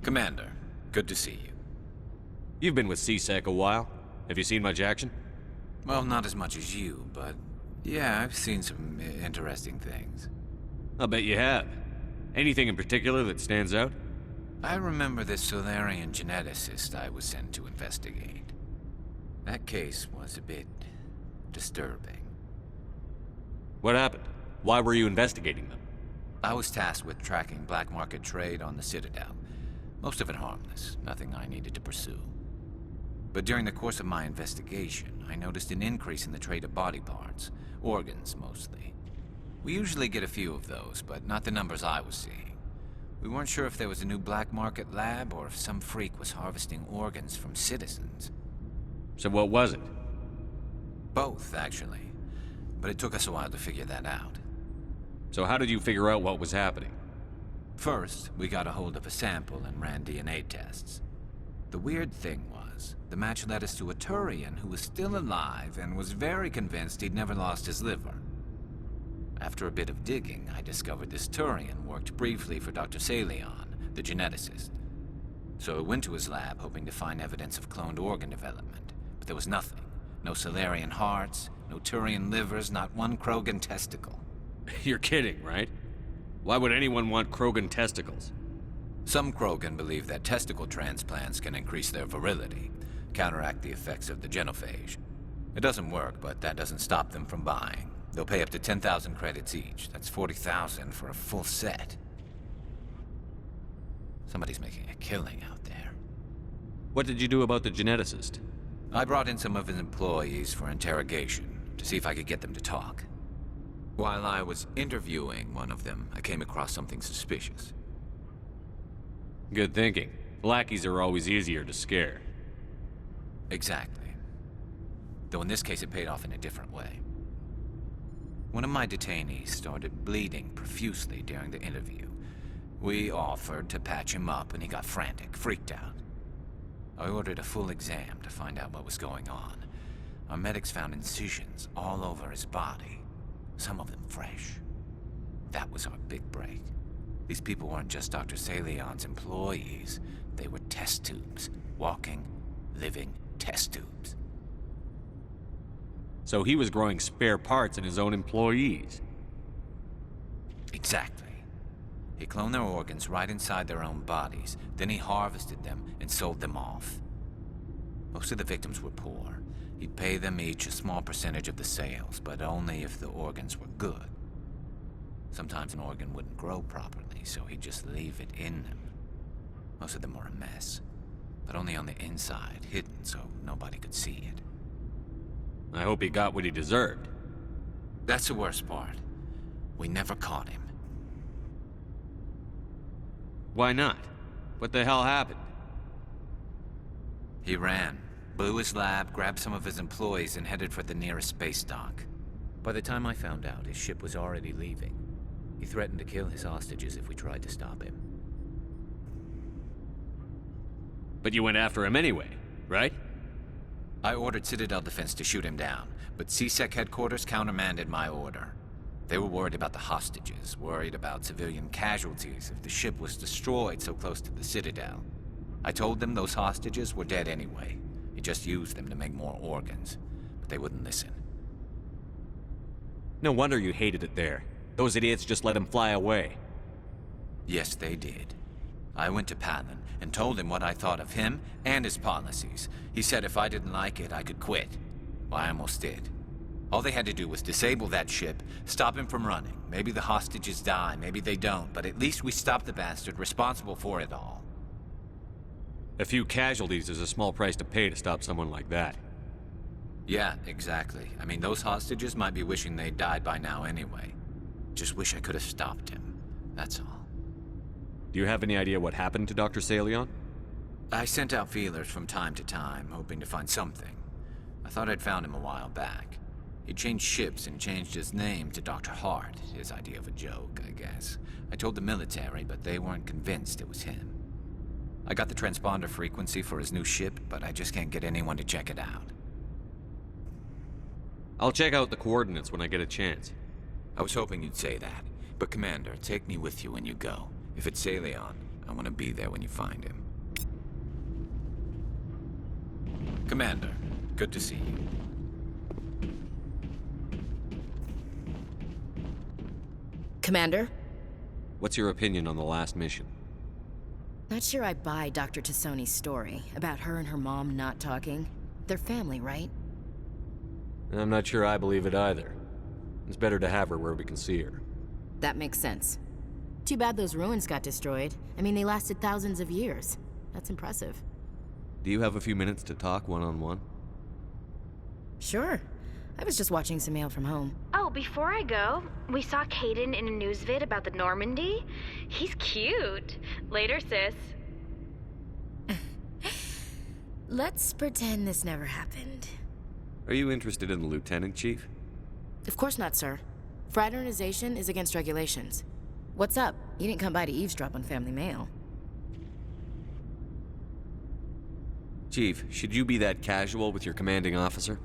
Commander, good to see you. You've been with C-Sec a while. Have you seen much action? Well, not as much as you, but yeah, I've seen some interesting things. I'll bet you have. Anything in particular that stands out? I remember this Solarian geneticist I was sent to investigate. That case was a bit disturbing. What happened? Why were you investigating them? I was tasked with tracking black market trade on the Citadel. Most of it harmless, nothing I needed to pursue. But during the course of my investigation, I noticed an increase in the trade of body parts, organs mostly. We usually get a few of those, but not the numbers I was seeing. We weren't sure if there was a new black market lab or if some freak was harvesting organs from citizens. So what was it? Both, actually. But it took us a while to figure that out. So how did you figure out what was happening? First, we got a hold of a sample and ran DNA tests. The weird thing was, the match led us to a Turian who was still alive and was very convinced he'd never lost his liver. After a bit of digging, I discovered this Turian worked briefly for Dr. Salion, the geneticist. So I went to his lab hoping to find evidence of cloned organ development, but there was nothing. No Solarian hearts, no Turian livers, not one Krogan testicle. You're kidding, right? Why would anyone want Krogan testicles? Some Krogan believe that testicle transplants can increase their virility, counteract the effects of the genophage. It doesn't work, but that doesn't stop them from buying. They'll pay up to 10,000 credits each. That's 40,000 for a full set. Somebody's making a killing out there. What did you do about the geneticist? I brought in some of his employees for interrogation, to see if I could get them to talk. While I was interviewing one of them, I came across something suspicious. Good thinking. Lackeys are always easier to scare. Exactly. Though in this case it paid off in a different way. One of my detainees started bleeding profusely during the interview. We offered to patch him up and he got frantic, freaked out. I ordered a full exam to find out what was going on. Our medics found incisions all over his body, some of them fresh. That was our big break. These people weren't just Dr. Salion's employees. They were test tubes. Walking, living test tubes. So he was growing spare parts in his own employees. Exactly. He cloned their organs right inside their own bodies. Then he harvested them and sold them off. Most of the victims were poor. He'd pay them each a small percentage of the sales, but only if the organs were good. Sometimes an organ wouldn't grow properly, so he'd just leave it in them. Most of them were a mess, but only on the inside, hidden so nobody could see it. I hope he got what he deserved. That's the worst part. We never caught him. Why not? What the hell happened? He ran, blew his lab, grabbed some of his employees, and headed for the nearest space dock. By the time I found out, his ship was already leaving. He threatened to kill his hostages if we tried to stop him. But you went after him anyway, right? I ordered Citadel Defense to shoot him down, but C-Sec headquarters countermanded my order. They were worried about the hostages, worried about civilian casualties if the ship was destroyed so close to the Citadel. I told them those hostages were dead anyway. He just used them to make more organs, but they wouldn't listen. No wonder you hated it there. Those idiots just let him fly away. Yes, they did. I went to Palin and told him what I thought of him and his policies. He said if I didn't like it, I could quit. Well, I almost did. All they had to do was disable that ship, stop him from running. Maybe the hostages die, maybe they don't, but at least we stopped the bastard responsible for it all. A few casualties is a small price to pay to stop someone like that. Yeah, exactly. I mean, those hostages might be wishing they'd died by now anyway. Just wish I could have stopped him. That's all. Do you have any idea what happened to Dr. Salion? I sent out feelers from time to time, hoping to find something. I thought I'd found him a while back. He changed ships and changed his name to Dr. Hart, his idea of a joke, I guess. I told the military, but they weren't convinced it was him. I got the transponder frequency for his new ship, but I just can't get anyone to check it out. I'll check out the coordinates when I get a chance. I was hoping you'd say that. But Commander, take me with you when you go. If it's Salion, I want to be there when you find him. Commander, good to see you. Commander? What's your opinion on the last mission? Not sure I buy Dr. Tassoni's story about her and her mom not talking. They're family, right? I'm not sure I believe it either. It's better to have her where we can see her. That makes sense. Too bad those ruins got destroyed. I mean, they lasted thousands of years. That's impressive. Do you have a few minutes to talk one-on-one? Sure. I was just watching some mail from home. Oh, before I go, we saw Caden in a news vid about the Normandy. He's cute. Later, sis. Let's pretend this never happened. Are you interested in the Lieutenant, Chief? Of course not, sir. Fraternization is against regulations. What's up? You didn't come by to eavesdrop on family mail. Chief, should you be that casual with your commanding officer?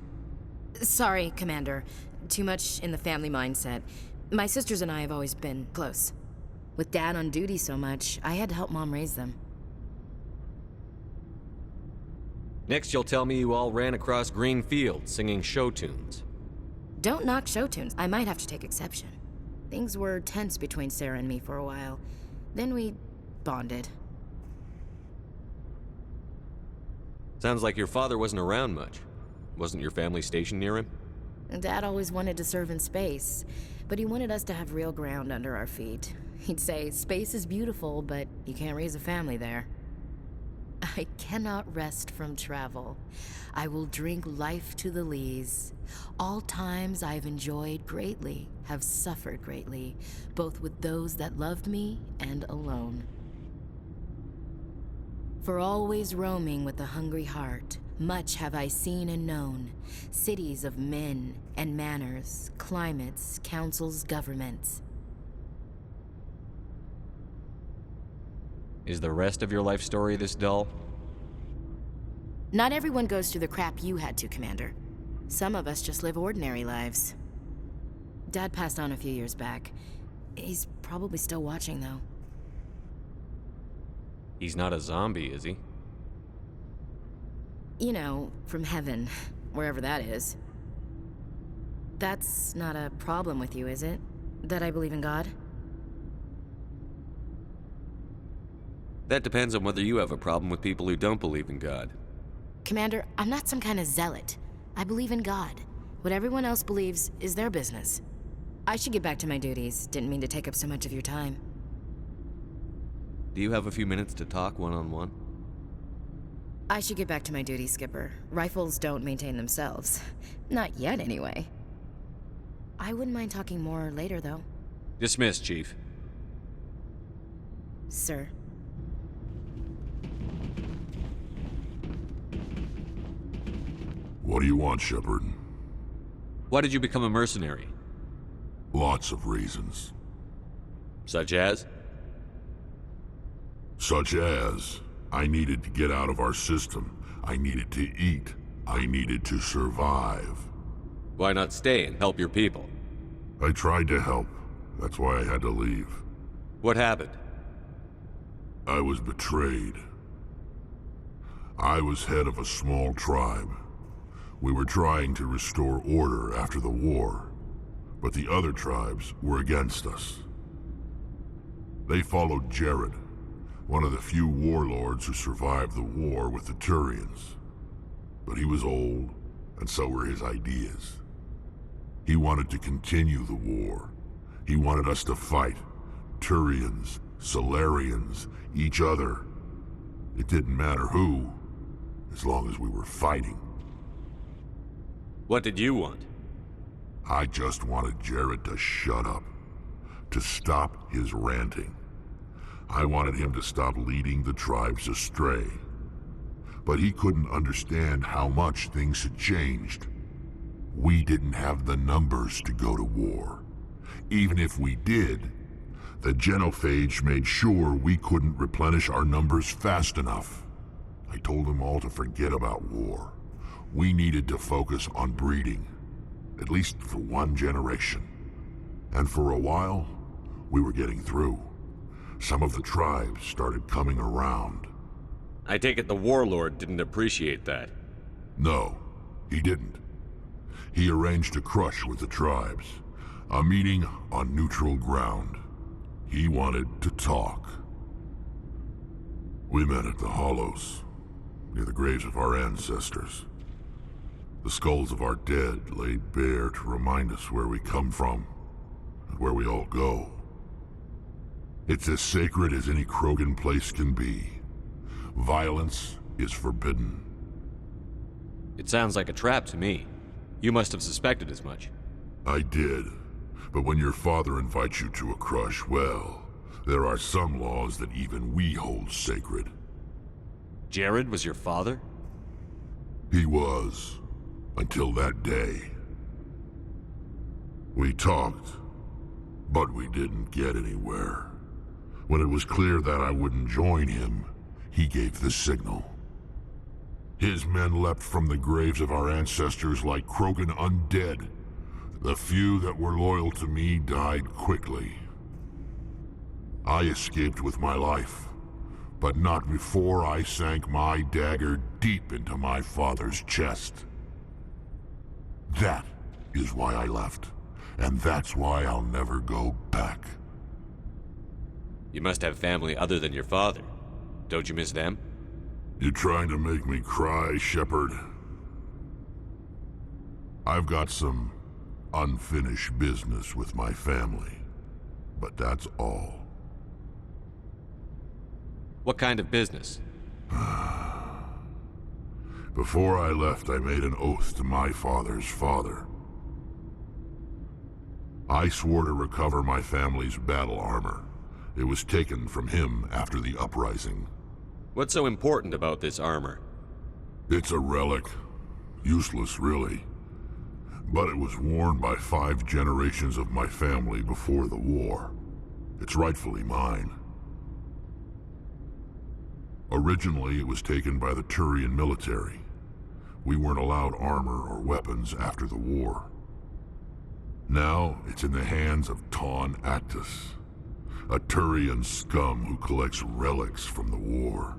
Sorry, Commander. Too much in the family mindset. My sisters and I have always been close. With Dad on duty so much, I had to help Mom raise them. Next, you'll tell me you all ran across green fields singing show tunes. Don't knock show tunes. I might have to take exception. Things were tense between Sarah and me for a while. Then we bonded. Sounds like your father wasn't around much. Wasn't your family stationed near him? Dad always wanted to serve in space, but he wanted us to have real ground under our feet. He'd say, space is beautiful, but you can't raise a family there. I cannot rest from travel. I will drink life to the lees. All times I have enjoyed greatly, have suffered greatly, both with those that loved me and alone. For always roaming with a hungry heart, much have I seen and known, cities of men and manners, climates, councils, governments. Is the rest of your life story this dull? Not everyone goes through the crap you had to, Commander. Some of us just live ordinary lives. Dad passed on a few years back. He's probably still watching, though. He's not a zombie, is he? You know, from heaven, wherever that is. That's not a problem with you, is it? That I believe in God? That depends on whether you have a problem with people who don't believe in God. Commander, I'm not some kind of zealot. I believe in God. What everyone else believes is their business. I should get back to my duties. Didn't mean to take up so much of your time. Do you have a few minutes to talk one-on-one? I should get back to my duties, Skipper. Rifles don't maintain themselves. Not yet, anyway. I wouldn't mind talking more later, though. Dismissed, Chief. Sir. What do you want, Shepard? Why did you become a mercenary? Lots of reasons. Such as? Such as, I needed to get out of our system. I needed to eat. I needed to survive. Why not stay and help your people? I tried to help. That's why I had to leave. What happened? I was betrayed. I was head of a small tribe. We were trying to restore order after the war, but the other tribes were against us. They followed Jared, one of the few warlords who survived the war with the Turians. But he was old, and so were his ideas. He wanted to continue the war. He wanted us to fight. Turians, Solarians, each other. It didn't matter who, as long as we were fighting. What did you want? I just wanted Jared to shut up, to stop his ranting. I wanted him to stop leading the tribes astray. But he couldn't understand how much things had changed. We didn't have the numbers to go to war. Even if we did, the genophage made sure we couldn't replenish our numbers fast enough. I told them all to forget about war. We needed to focus on breeding, at least for one generation. And for a while, we were getting through. some of the tribes started coming around. I take it the warlord didn't appreciate that. No, he didn't. He arranged a crush with the tribes. A meeting on neutral ground. He wanted to talk. We met at the Hollows, near the graves of our ancestors. The skulls of our dead laid bare to remind us where we come from, and where we all go. It's as sacred as any Krogan place can be. Violence is forbidden. It sounds like a trap to me. You must have suspected as much. I did. But when your father invites you to a crush, well, there are some laws that even we hold sacred. Jared was your father? He was, until that day. We talked, but we didn't get anywhere. When it was clear that I wouldn't join him, he gave the signal. His men leapt from the graves of our ancestors like Krogan undead. The few that were loyal to me died quickly. I escaped with my life, but not before I sank my dagger deep into my father's chest. That is why I left, and that's why I'll never go back. You must have family other than your father. Don't you miss them? You trying to make me cry, Shepard? I've got some unfinished business with my family, but that's all. What kind of business? Before I left, I made an oath to my father's father. I swore to recover my family's battle armor. It was taken from him after the uprising. What's so important about this armor? It's a relic. Useless, really. But it was worn by 5 generations of my family before the war. It's rightfully mine. Originally, it was taken by the Turian military. We weren't allowed armor or weapons after the war. Now, it's in the hands of Taun Actus, a Turian scum who collects relics from the war.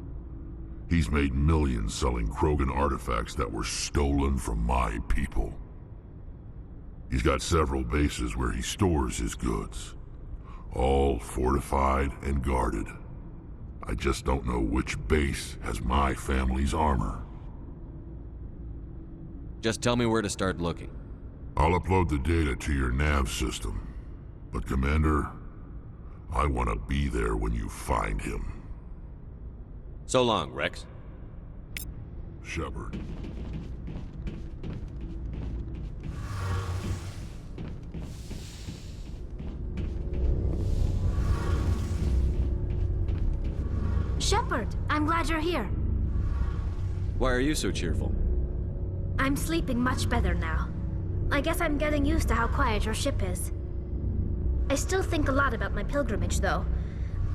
He's made millions selling Krogan artifacts that were stolen from my people. He's got several bases where he stores his goods, all fortified and guarded. I just don't know which base has my family's armor. Just tell me where to start looking. I'll upload the data to your nav system. But Commander, I want to be there when you find him. So long, Rex. Shepard. Shepard, I'm glad you're here. Why are you so cheerful? I'm sleeping much better now. I guess I'm getting used to how quiet your ship is. I still think a lot about my pilgrimage, though.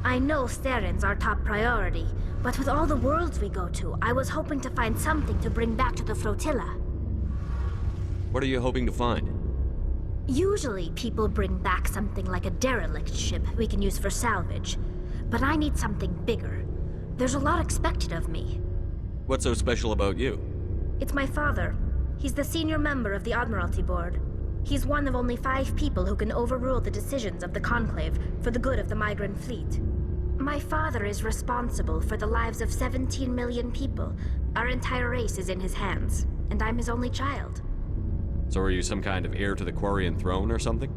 I know Steren's our top priority, but with all the worlds we go to, I was hoping to find something to bring back to the flotilla. What are you hoping to find? Usually, people bring back something like a derelict ship we can use for salvage. But I need something bigger. There's a lot expected of me. What's so special about you? It's my father. He's the senior member of the Admiralty Board. He's one of only 5 people who can overrule the decisions of the Conclave for the good of the migrant fleet. My father is responsible for the lives of 17 million people. Our entire race is in his hands, and I'm his only child. So are you some kind of heir to the Quarian throne or something?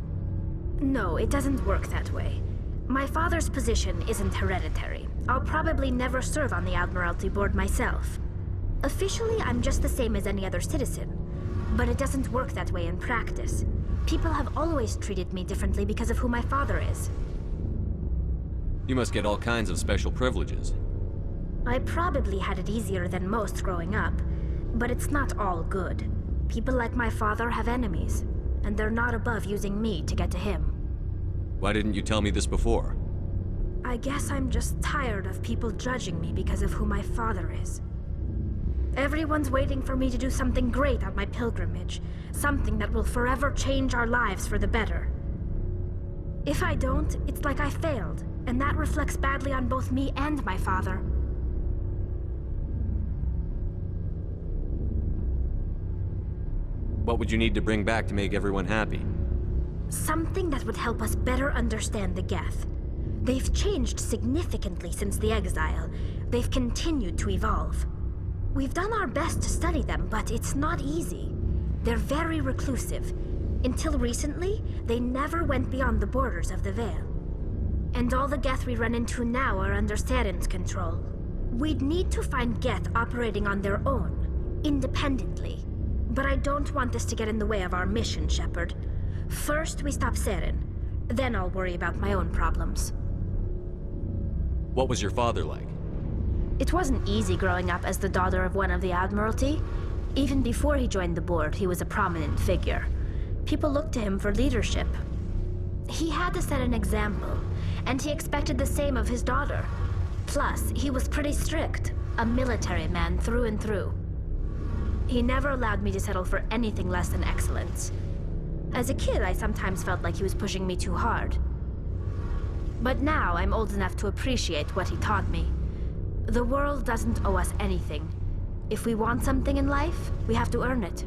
No, it doesn't work that way. My father's position isn't hereditary. I'll probably never serve on the Admiralty Board myself. Officially, I'm just the same as any other citizen. But it doesn't work that way in practice. People have always treated me differently because of who my father is. You must get all kinds of special privileges. I probably had it easier than most growing up, but it's not all good. People like my father have enemies, and they're not above using me to get to him. Why didn't you tell me this before? I guess I'm just tired of people judging me because of who my father is. Everyone's waiting for me to do something great on my pilgrimage, something that will forever change our lives for the better. If I don't, it's like I failed. And that reflects badly on both me and my father. What would you need to bring back to make everyone happy? Something that would help us better understand the Geth. They've changed significantly since the exile. They've continued to evolve. We've done our best to study them, but it's not easy. They're very reclusive. Until recently, they never went beyond the borders of the Veil. And all the Geth we run into now are under Saren's control. We'd need to find Geth operating on their own, independently. But I don't want this to get in the way of our mission, Shepard. First, we stop Saren. Then I'll worry about my own problems. What was your father like? It wasn't easy growing up as the daughter of one of the Admiralty. Even before he joined the board, he was a prominent figure. People looked to him for leadership. He had to set an example, and he expected the same of his daughter. Plus, he was pretty strict, a military man through and through. He never allowed me to settle for anything less than excellence. As a kid, I sometimes felt like he was pushing me too hard. But now, I'm old enough to appreciate what he taught me. The world doesn't owe us anything. If we want something in life, we have to earn it.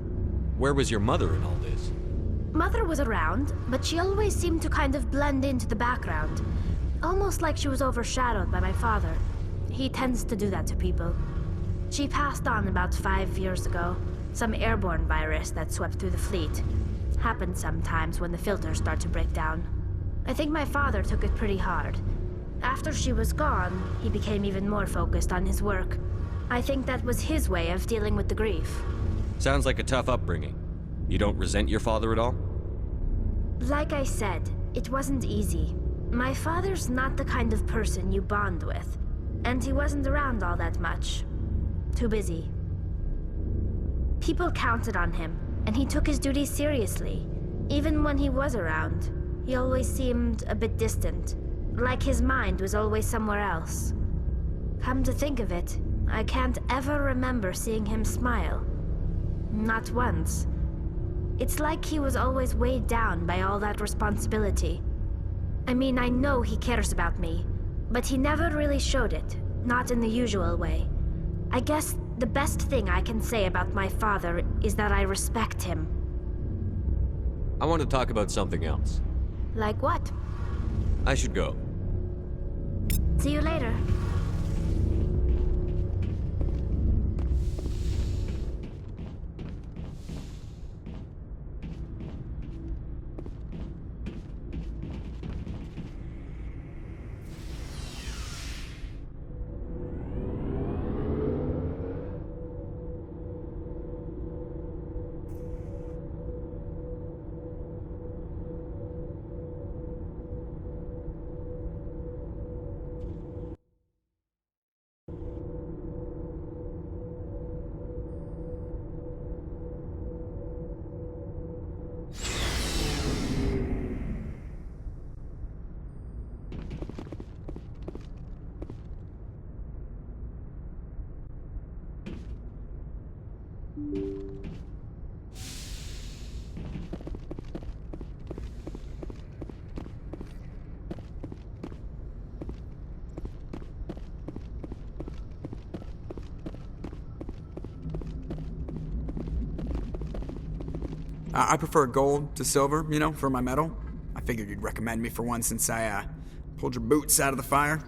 Where was your mother in all this? Mother was around, but she always seemed to kind of blend into the background. Almost like she was overshadowed by my father. He tends to do that to people. She passed on about 5 years ago. Some airborne virus that swept through the fleet. Happens sometimes when the filters start to break down. I think my father took it pretty hard. After she was gone, he became even more focused on his work. I think that was his way of dealing with the grief. Sounds like a tough upbringing. You don't resent your father at all? Like I said, it wasn't easy. My father's not the kind of person you bond with. And he wasn't around all that much. Too busy. People counted on him, and he took his duties seriously. Even when he was around, he always seemed a bit distant. Like his mind was always somewhere else. Come to think of it, I can't ever remember seeing him smile. Not once. It's like he was always weighed down by all that responsibility. I mean, I know he cares about me, but he never really showed it, not in the usual way. I guess the best thing I can say about my father is that I respect him. I want to talk about something else. Like what? I should go. See you later. I prefer gold to silver, you know, for my medal. I figured you'd recommend me for one since I, pulled your boots out of the fire.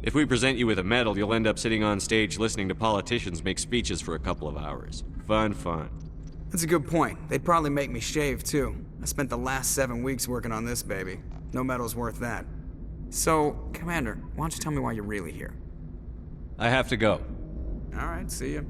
If we present you with a medal, you'll end up sitting on stage listening to politicians make speeches for a couple of hours. Fun, fun. That's a good point. They'd probably make me shave, too. I spent the last 7 weeks working on this baby. No medal's worth that. So, Commander, why don't you tell me why you're really here? I have to go. All right, see ya.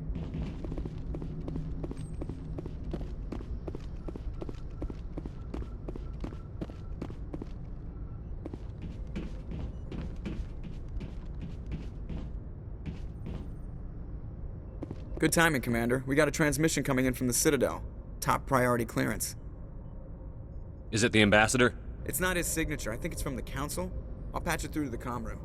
Good timing, Commander. We got a transmission coming in from the Citadel. Top priority clearance. Is it the ambassador? It's not his signature. I think it's from the Council. I'll patch it through to the comm room.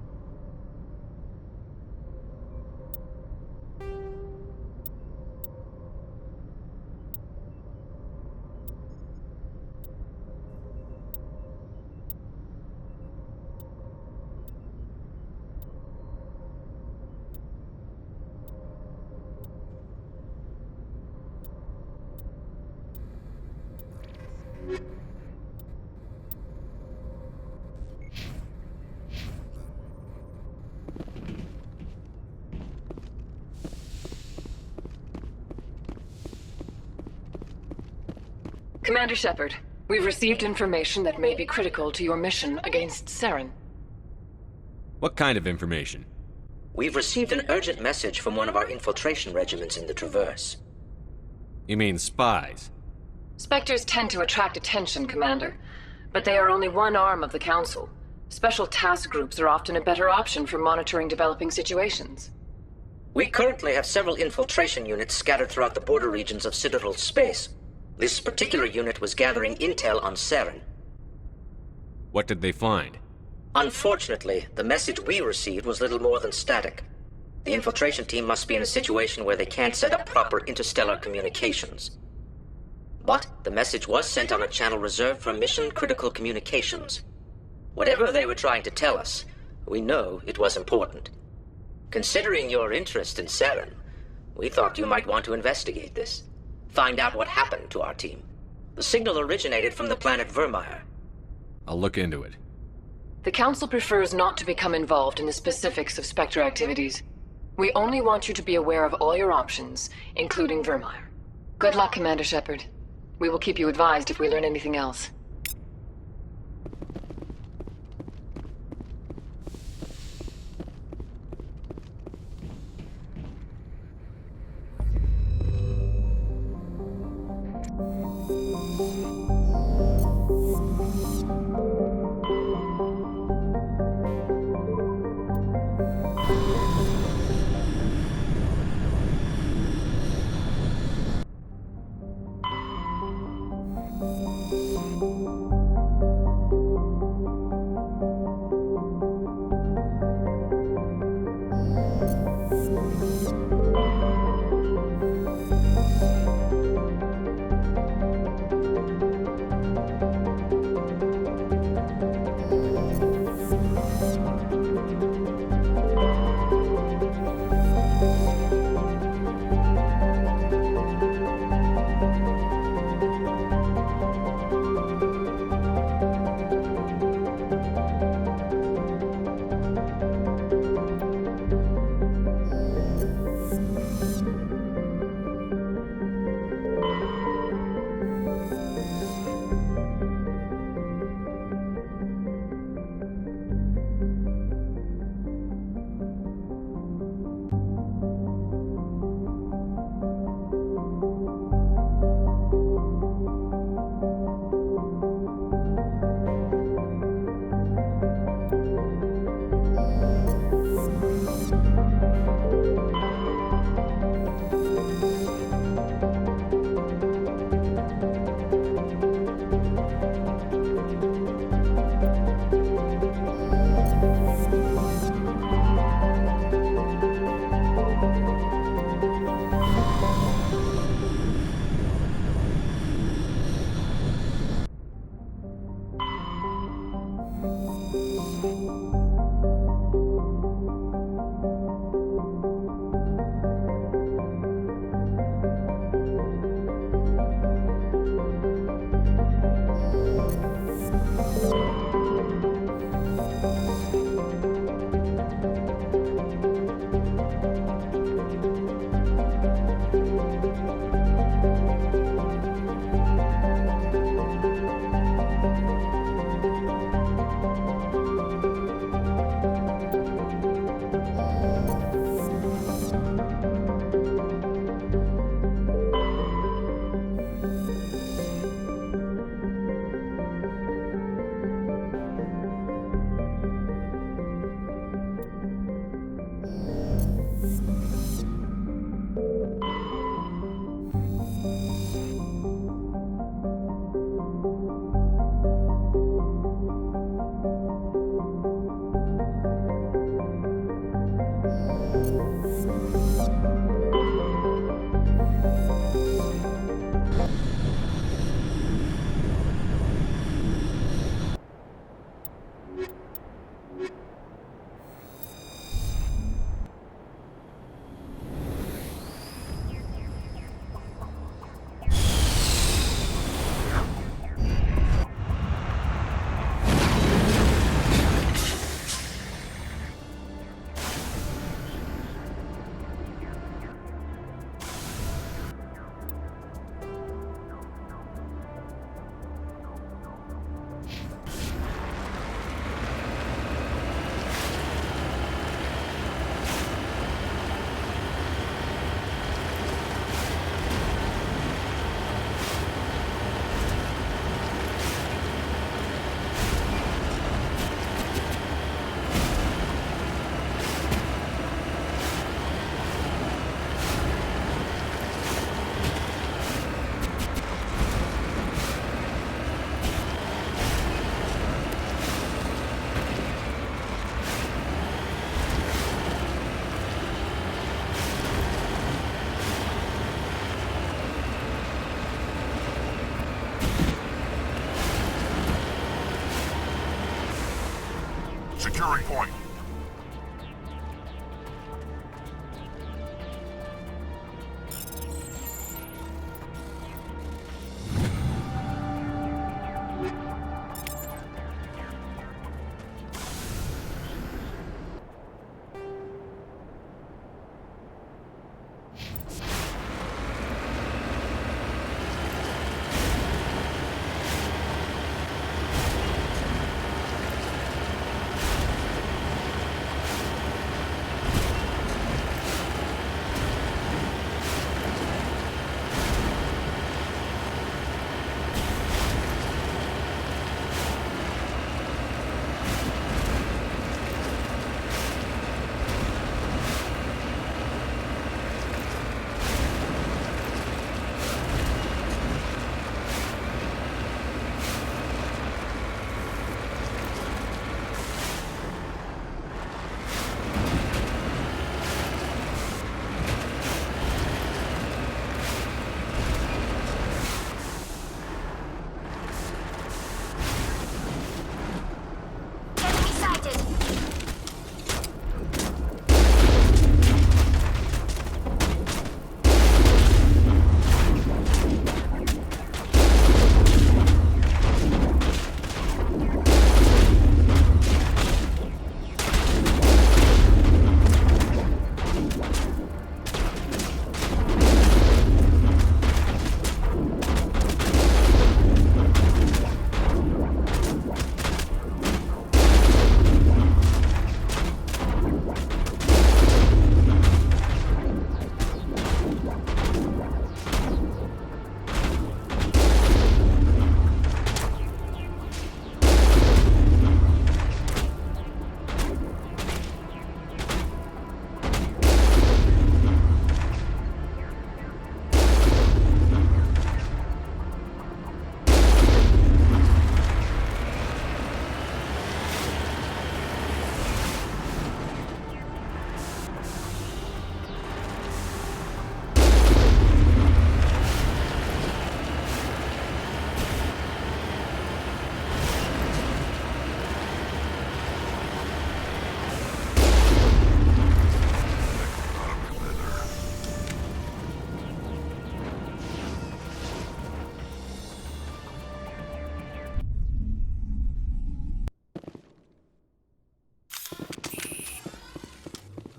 Commander Shepard, we've received information that may be critical to your mission against Saren. What kind of information? We've received an urgent message from one of our infiltration regiments in the Traverse. You mean spies? Spectres tend to attract attention, Commander, but they are only one arm of the Council. Special task groups are often a better option for monitoring developing situations. We currently have several infiltration units scattered throughout the border regions of Citadel space. This particular unit was gathering intel on Saren. What did they find? Unfortunately, the message we received was little more than static. The infiltration team must be in a situation where they can't set up proper interstellar communications. But the message was sent on a channel reserved for mission-critical communications. Whatever they were trying to tell us, we know it was important. Considering your interest in Saren, we thought you might want to investigate this. Find out what happened to our team. The signal originated from the planet Vermeer. I'll look into it. The Council prefers not to become involved in the specifics of Spectre activities. We only want you to be aware of all your options, including Vermeer. Good luck, Commander Shepard. We will keep you advised if we learn anything else.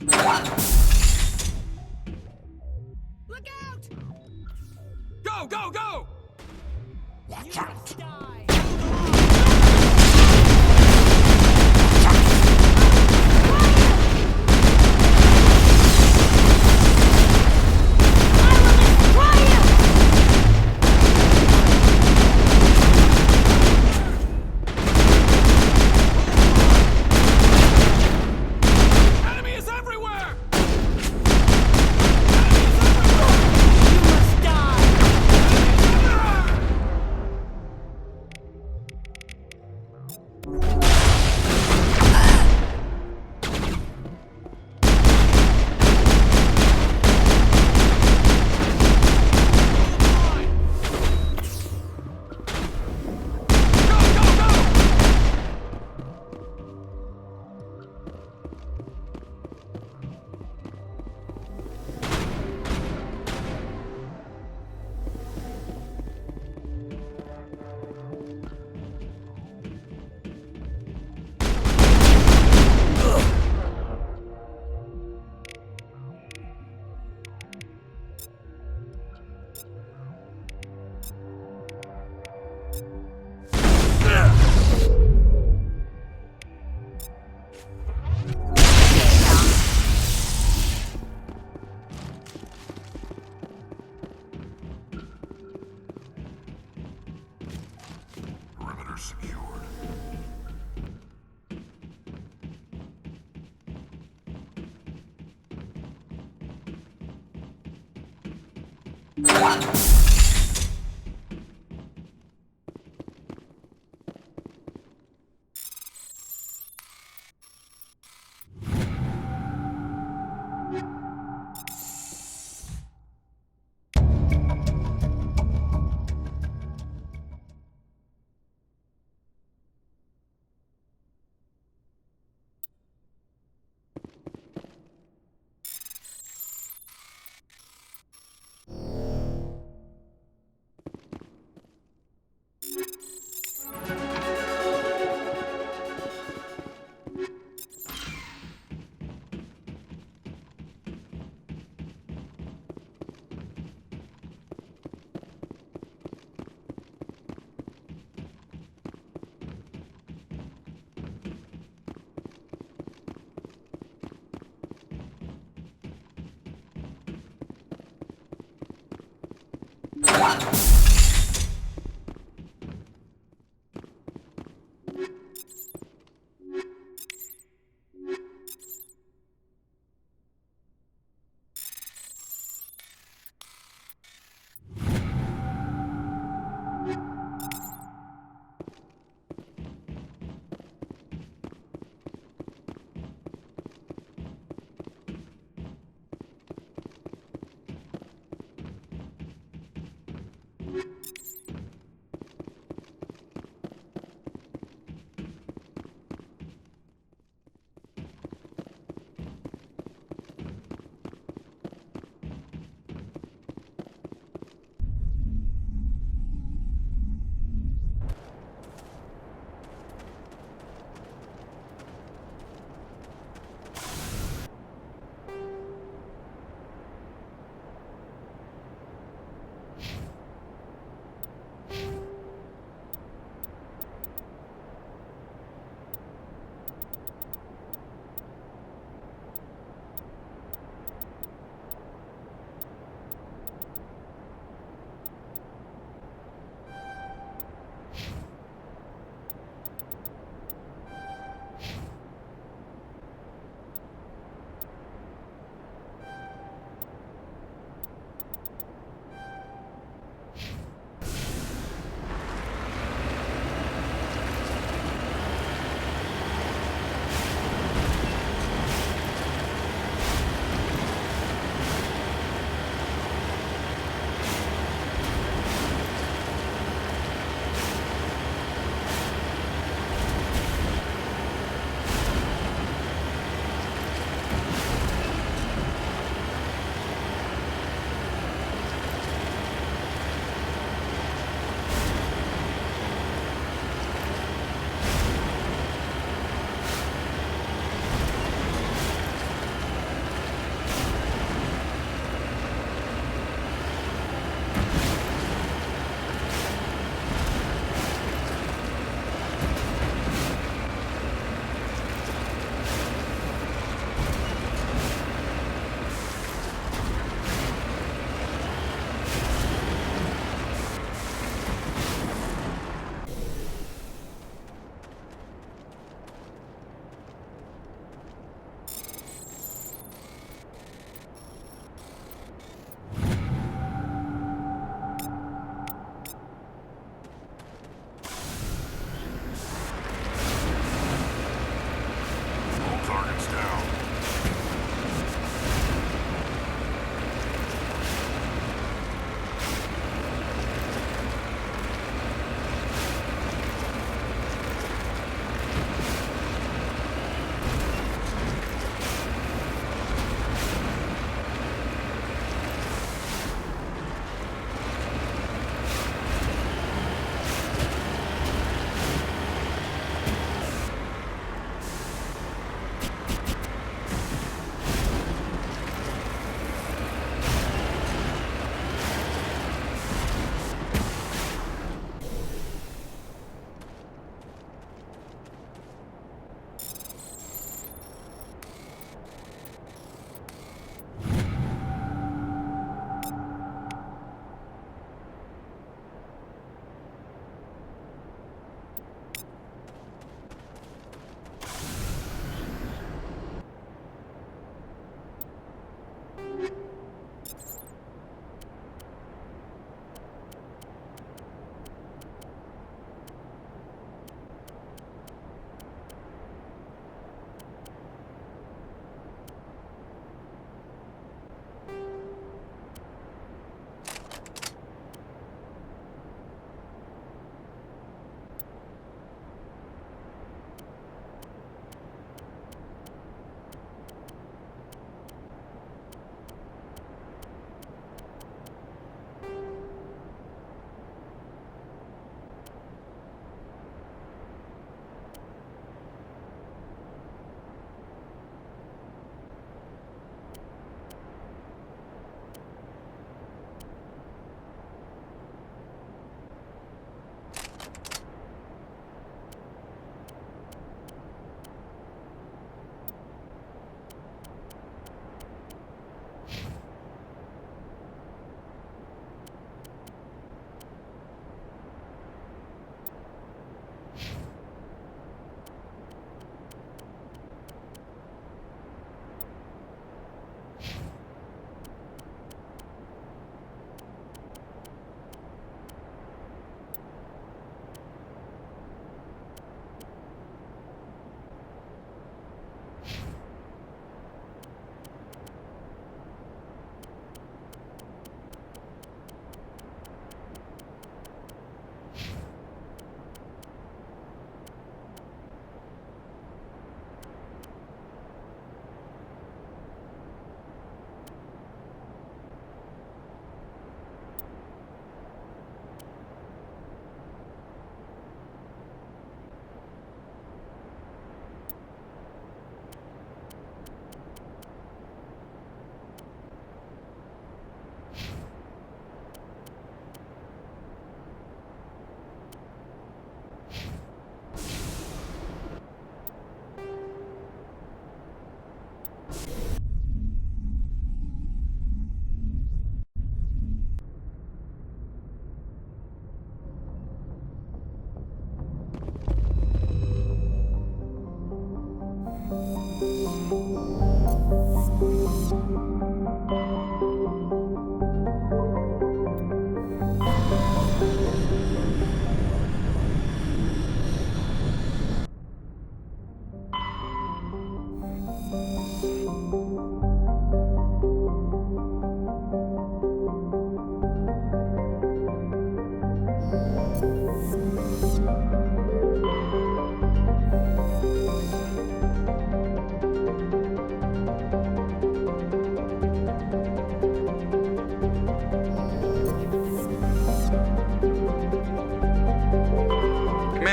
Look out! Go, go, go! Watch out! Perimeter secured.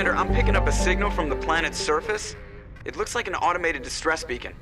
Commander, I'm picking up a signal from the planet's surface. It looks like an automated distress beacon.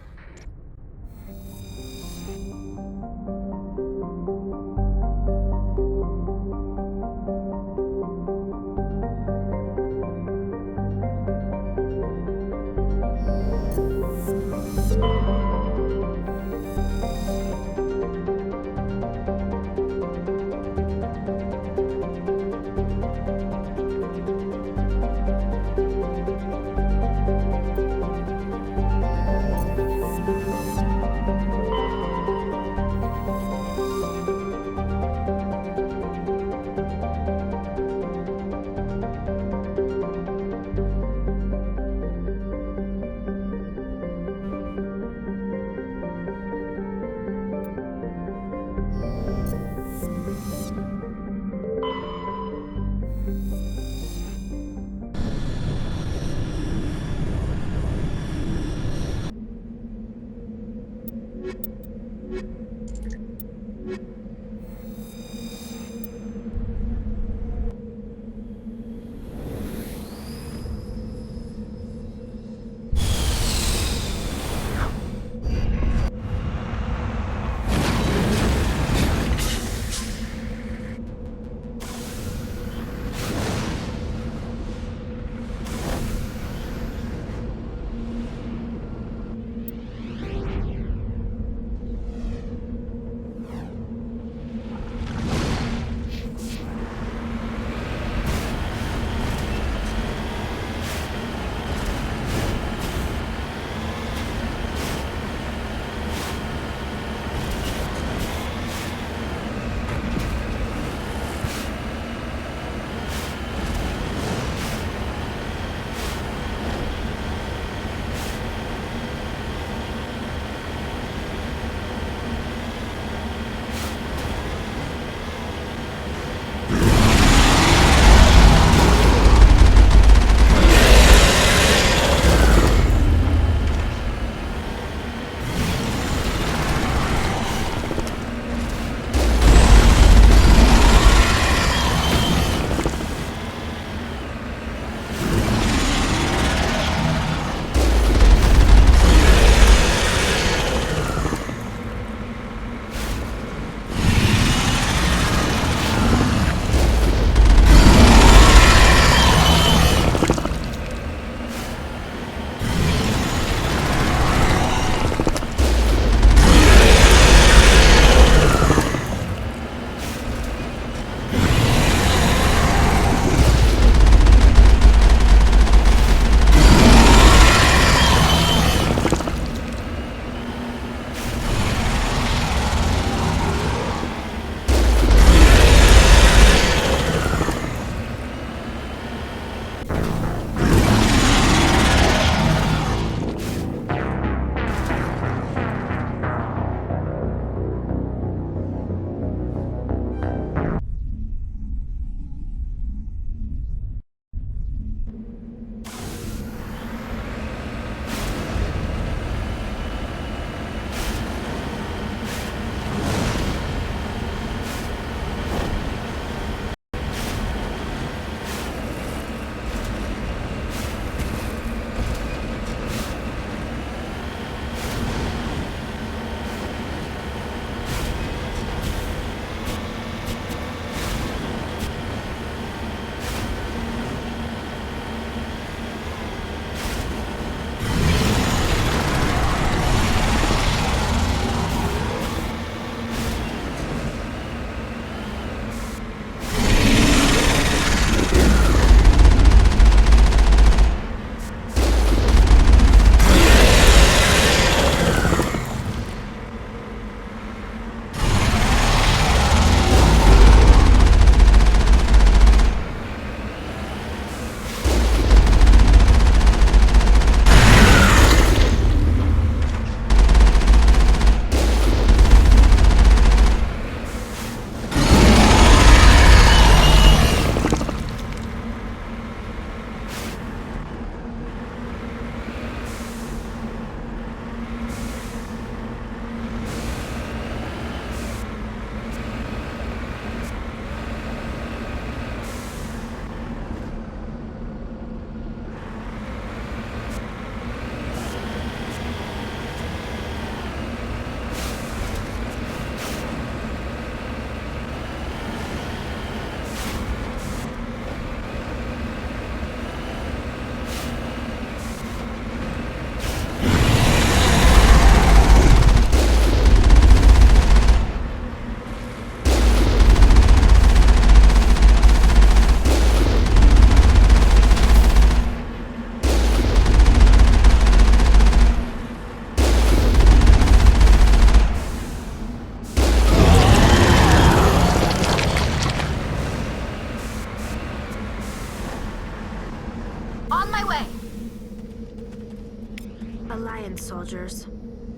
soldiers.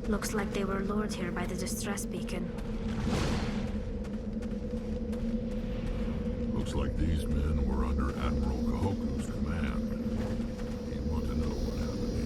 Looks like they were lured here by the distress beacon. Looks like these men were under Admiral Kahoku's command. You want to know what happened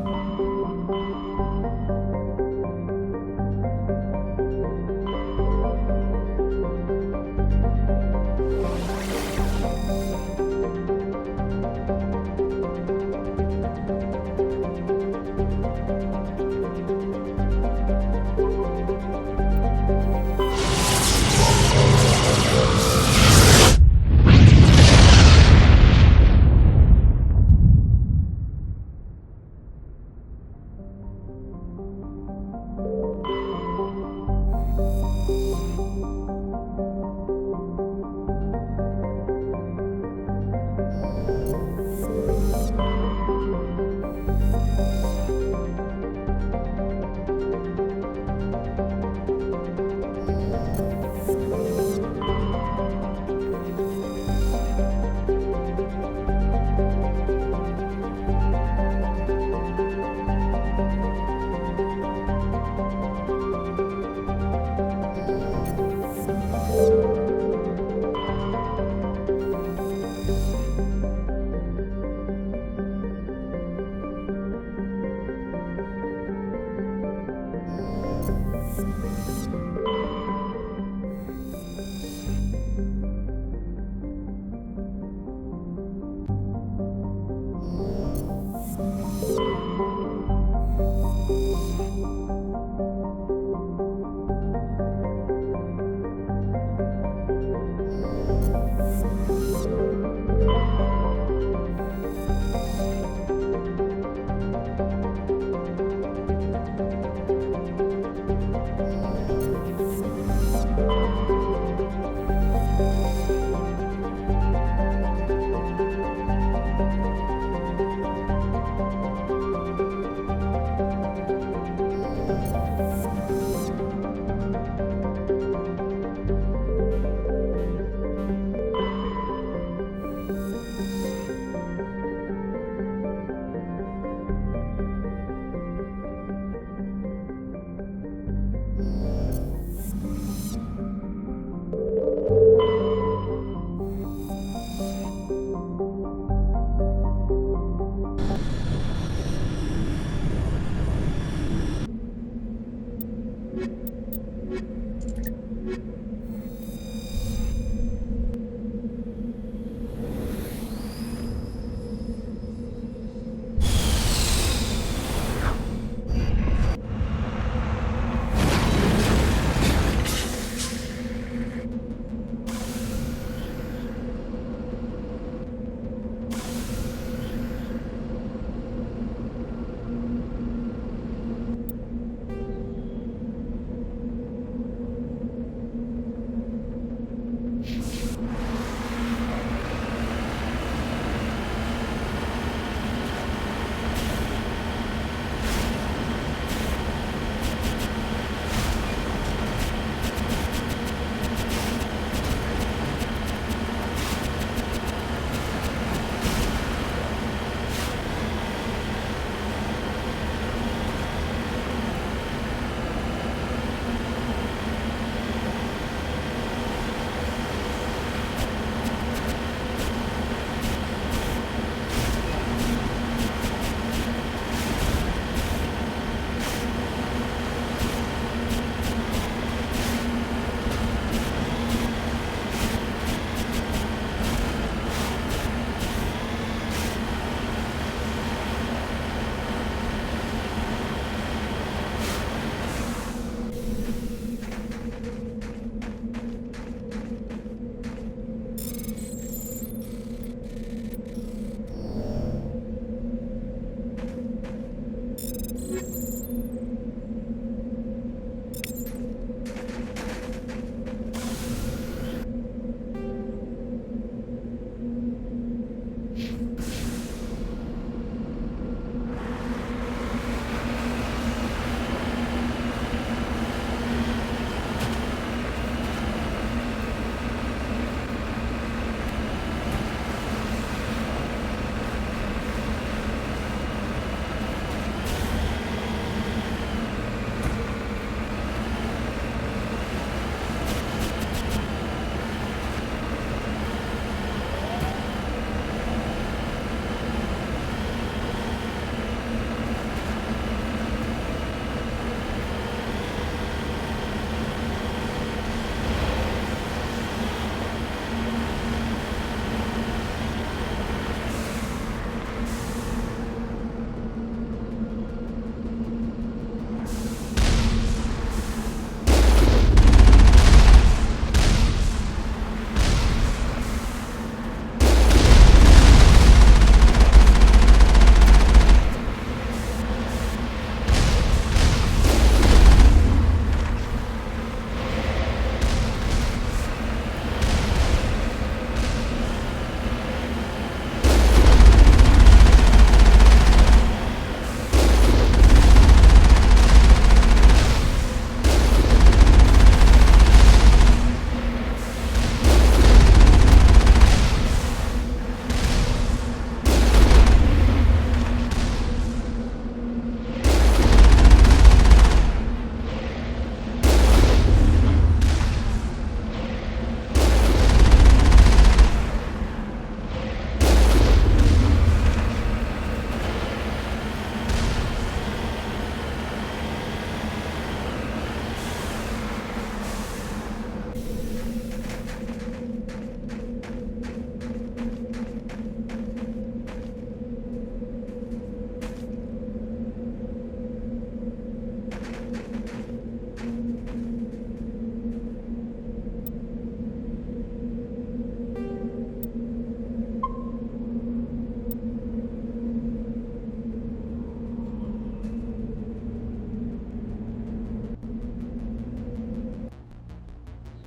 here?